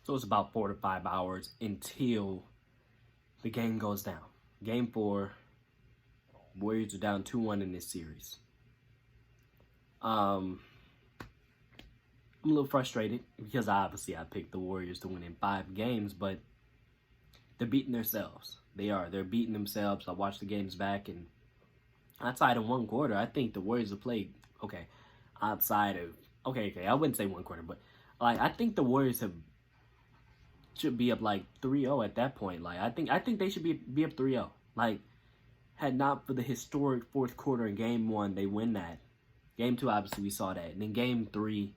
So it's about 4 to 5 hours until the game goes down. Game 4, Warriors are down 2-1 in this series. I'm a little frustrated because obviously I picked the Warriors to win in 5 games, but they're beating themselves. They are. They're beating themselves. I watched the games back, and outside of one quarter, I think the Warriors have played okay. Outside of I wouldn't say one quarter, but like I think the Warriors should be up like 3-0 at that point. Like I think they should be up 3-0. Like had not for the historic fourth quarter in game 1, they win that. Game 2, obviously we saw that, and then game 3,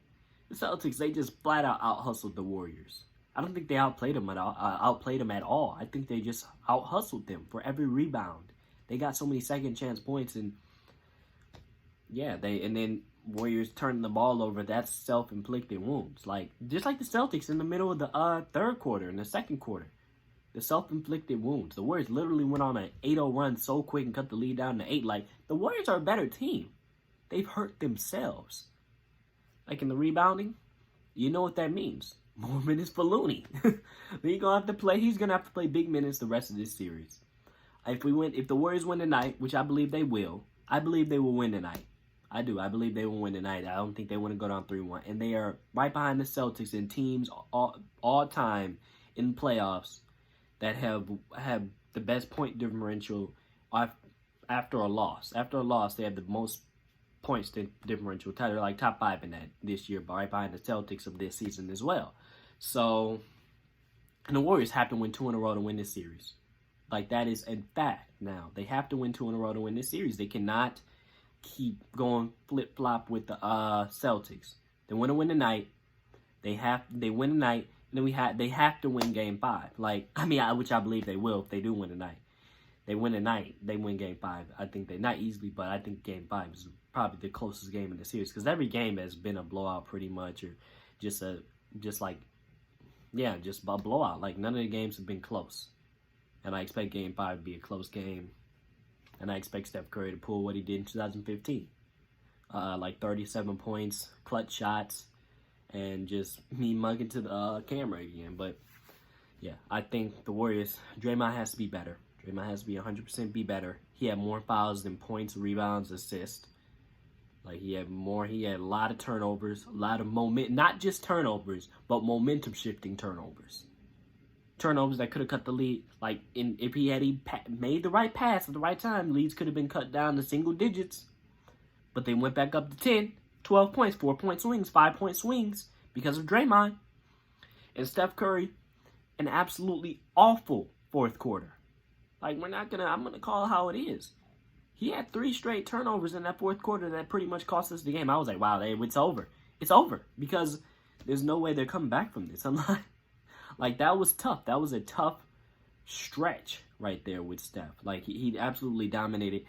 the Celtics, they just flat out hustled the Warriors. I don't think they outplayed them at all. I think they just out hustled them for every rebound. They got so many second chance points, and yeah, and then Warriors turning the ball over. That's self-inflicted wounds. Like just like the Celtics in the middle of the third quarter and the second quarter, the self-inflicted wounds. The Warriors literally went on an 8-0 run so quick and cut the lead down to 8. Like the Warriors are a better team. They've hurt themselves. Like in the rebounding, you know what that means. More minutes for Looney. He's gonna have to play big minutes the rest of this series. If the Warriors win tonight, which I believe they will win tonight. I do. I believe they will win tonight. I don't think they want to go down 3-1. And they are right behind the Celtics in teams all time in playoffs that have the best point differential after a loss. After a loss, they have the most points differential. They're like top 5 in that this year, but right behind the Celtics of this season as well. So, and the Warriors have to win 2 in a row to win this series. Like that is a fact now. They have to win 2 in a row to win this series. They cannot keep going flip-flop with the Celtics. They want to win tonight. They win tonight, and then they have to win game 5. Which I believe they will if they do win tonight. They win tonight, they win game 5. I think they not easily, but I think game 5 is probably the closest game in the series because every game has been a blowout pretty much, or just a blowout. Like none of the games have been close, and I expect game 5 to be a close game, and I expect Steph Curry to pull what he did in 2015, like 37 points, clutch shots, and just me mugging to the camera again. But yeah, I think the Warriors. Draymond has to be better. Draymond has to be 100% be better. He had more fouls than points, rebounds, assists. Like he had a lot of turnovers, a lot of not just turnovers, but momentum shifting turnovers. Turnovers that could have cut the lead. Like if he had made the right pass at the right time, leads could have been cut down to single digits. But they went back up to 10, 12 points, 4-point swings, 5-point swings because of Draymond. And Steph Curry, an absolutely awful fourth quarter. Like I'm gonna call it how it is. He had 3 straight turnovers in that fourth quarter that pretty much cost us the game. I was like, wow, it's over. It's over because there's no way they're coming back from this. I'm not like that was tough. That was a tough stretch right there with Steph. Like he absolutely dominated.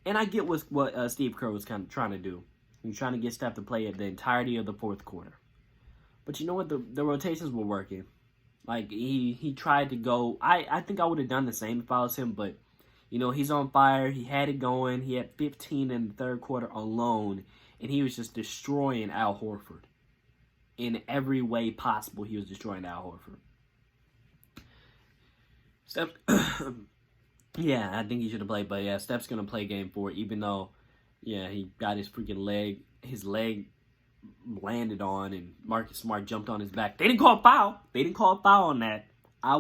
And I get what Steve Kerr was kind of trying to do. He was trying to get Steph to play the entirety of the fourth quarter. But you know what? The rotations were working. Like, he tried to go. I think I would have done the same if I was him, but, you know, he's on fire. He had it going. He had 15 in the third quarter alone, and he was just destroying Al Horford. In every way possible, he was destroying Al Horford. Steph, yeah, I think he should have played, but yeah, Steph's going to play game 4, even though, yeah, he got his leg landed on, and Marcus Smart jumped on his back. They didn't call a foul. They didn't call a foul on that. I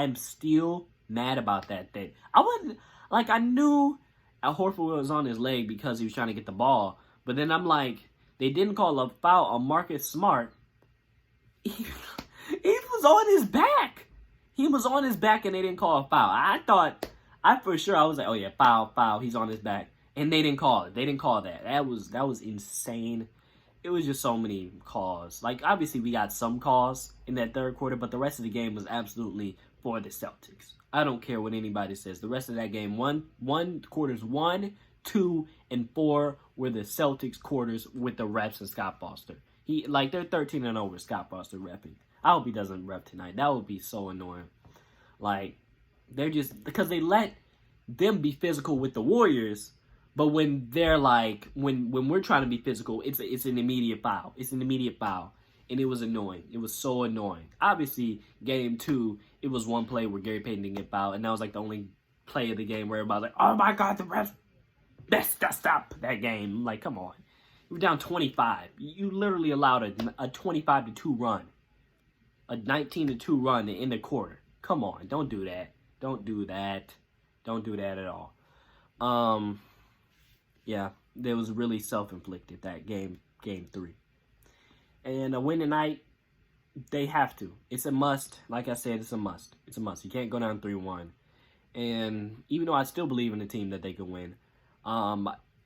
am still mad about that. I knew Al Horford was on his leg because he was trying to get the ball, but then I'm like, they didn't call a foul on Marcus Smart. He was on his back. He was on his back, and they didn't call a foul. I was like, oh yeah, foul, he's on his back. And they didn't call it. They didn't call that. That was insane. It was just so many calls. Like, obviously, we got some calls in that third quarter, but the rest of the game was absolutely for the Celtics. I don't care what anybody says. The rest of that game, quarters 1, 2, and 4 were the Celtics quarters with the reps and Scott Foster. They're 13-0 with Scott Foster repping. I hope he doesn't rep tonight. That would be so annoying. Like, they're just, because they let them be physical with the Warriors. But when they're like, when we're trying to be physical, it's an immediate foul. It's an immediate foul. and it was annoying. It was so annoying. Obviously, game 2, it was one play where Gary Payton didn't get fouled, and that was like the only play of the game where everybody's like, oh my God, the refs messed us up that game. Like, come on. You were down 25. You literally allowed a 25-2 run. A 19-2 run in the quarter. Come on, don't do that. Don't do that. Don't do that at all. Yeah, it was really self-inflicted, that game 3. And a win tonight, they have to. It's a must. Like I said, it's a must. It's a must. You can't go down 3-1. And even though I still believe in the team that they can win,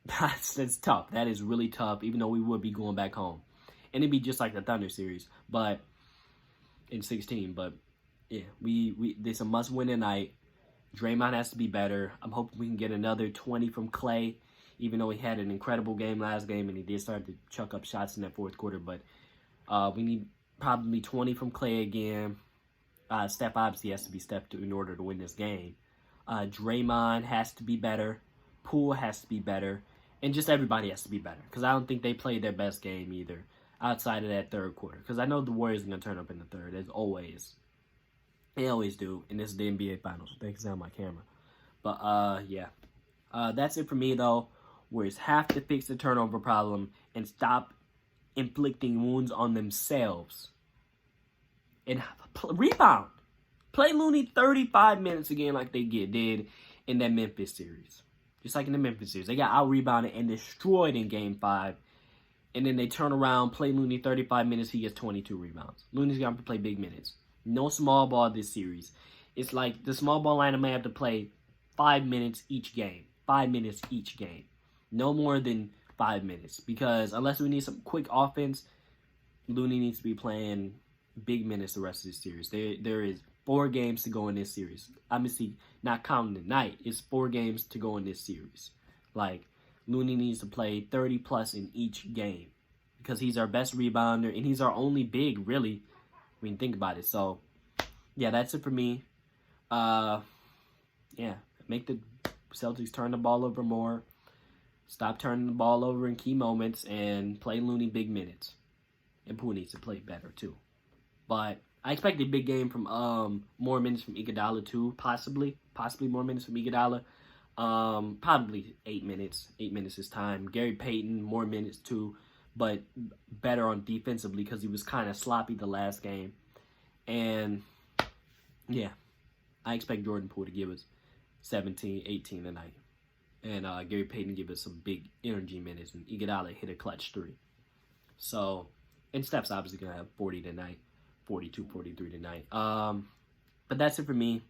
that's tough. That is really tough, even though we would be going back home. And it'd be just like the Thunder series, but in 16. But yeah, it's a must win tonight. Draymond has to be better. I'm hoping we can get another 20 from Clay, even though he had an incredible game last game and he did start to chuck up shots in that fourth quarter. But we need probably 20 from Clay again. Steph obviously has to be stepped in order to win this game. Draymond has to be better. Poole has to be better. And just everybody has to be better. Because I don't think they played their best game either outside of that third quarter. Because I know the Warriors are going to turn up in the third, as always. They always do. And this is the NBA Finals. Thanks on my camera. But, yeah. That's it for me, though. Warriors have to fix the turnover problem and stop inflicting wounds on themselves. And rebound. Play Looney 35 minutes again like they did in that Memphis series. Just like in the Memphis series. They got out-rebounded and destroyed in Game 5. And then they turn around, play Looney 35 minutes, he gets 22 rebounds. Looney's got to play big minutes. No small ball this series. It's like the small ball lineup may have to play 5 minutes each game. 5 minutes each game. No more than 5 minutes. Because unless we need some quick offense, Looney needs to be playing big minutes the rest of this series. There is 4 games to go in this series. Obviously, not counting the night, it's 4 games to go in this series. Like, Looney needs to play 30-plus in each game because he's our best rebounder and he's our only big, really, when you think about it. So, yeah, that's it for me. Yeah, make the Celtics turn the ball over more. Stop turning the ball over in key moments and play Looney big minutes. And Poole needs to play better, too. But I expect a big game from more minutes from Iguodala too, possibly more minutes from Iguodala. Probably 8 minutes. 8 minutes this time. Gary Payton, more minutes too, but better on defensively because he was kind of sloppy the last game. And yeah, I expect Jordan Poole to give us 17, 18 tonight. And Gary Payton give us some big energy minutes, and Iguodala hit a clutch 3. So, and Steph's obviously gonna have 40 tonight. 42, 43 tonight. But that's it for me.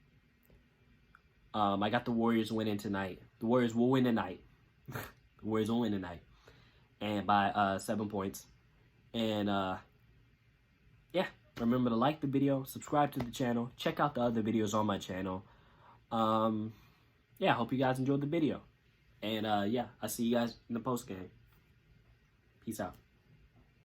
I got the Warriors winning tonight. The Warriors will win tonight. The Warriors will win tonight. And by 7 points. And, yeah. Remember to like the video. Subscribe to the channel. Check out the other videos on my channel. Yeah, I hope you guys enjoyed the video. And, yeah, I'll see you guys in the post game. Peace out.